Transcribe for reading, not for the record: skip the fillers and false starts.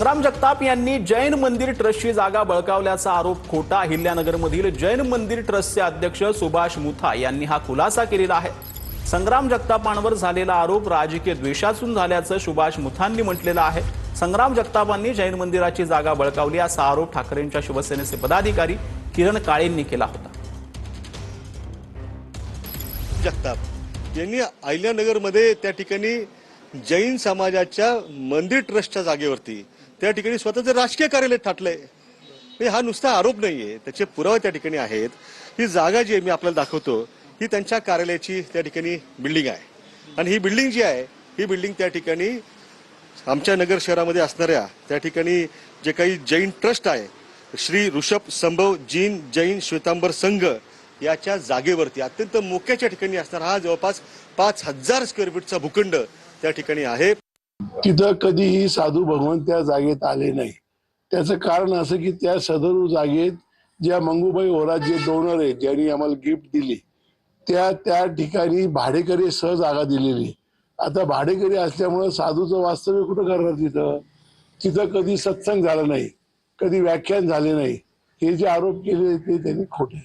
संग्राम जगताप यांनी जैन मंदिर ट्रस्टची जागा बळकावल्याचा आरोप खोटा. अहिल्यानगरमधील जैन मंदिर ट्रस्टचे अध्यक्ष सुभाष मुथा यांनी हा खुलासा केलेला आहे. संग्राम जगतापांवर झालेला आरोप राजकीय द्वेषातून झाल्याचं सुभाष मुथांनी म्हटलेलं आहे. संग्राम जगतापांनी जैन मंदिराची जागा बळकावली असा आरोप ठाकरेंच्या शिवसेनेचे पदाधिकारी किरण काळेंनी केला होता. जगताप यांनी अहिल्यानगरमध्ये त्या ठिकाणी जैन समाजाच्या मंदिर ट्रस्टच्या जागेवरती त्या ठिकाणी स्वतःचं राजकीय कार्यालय थाटलंय. हा नुसता आरोप नाहीये, त्याचे पुरावे त्या ठिकाणी आहेत. ही जागा जी आहे मी आपल्याला दाखवतो, ही त्यांच्या कार्यालयाची त्या ठिकाणी बिल्डिंग आहे आणि ही बिल्डिंग जी आहे ही बिल्डिंग त्या ठिकाणी आमच्या नगर शहरामध्ये असणाऱ्या त्या ठिकाणी जे काही जैन ट्रस्ट आहे, श्री ऋषभ संभव जैन श्वेतांबर संघ याच्या जागेवरती अत्यंत मोक्याच्या ठिकाणी असणारा हा जवळपास 5000 स्क्वेअर फीटचा भूखंड त्या ठिकाणी आहे. तिथं कधीही साधू भगवान त्या जागेत आले नाही. त्याचं कारण असं की त्या सदर जागेत ज्या मंगूबाई ओरात जे डोनर आहेत, ज्यांनी आम्हाला गिफ्ट दिली, त्या ठिकाणी भाडेकरी सह जागा दिलेली. आता भाडेकरी असल्यामुळे साधूचं वास्तव्य कुठं करणार? तिथं कधी सत्संग झाला नाही, कधी व्याख्यान झाले नाही. हे जे आरोप केले ते त्यांनी खोटे.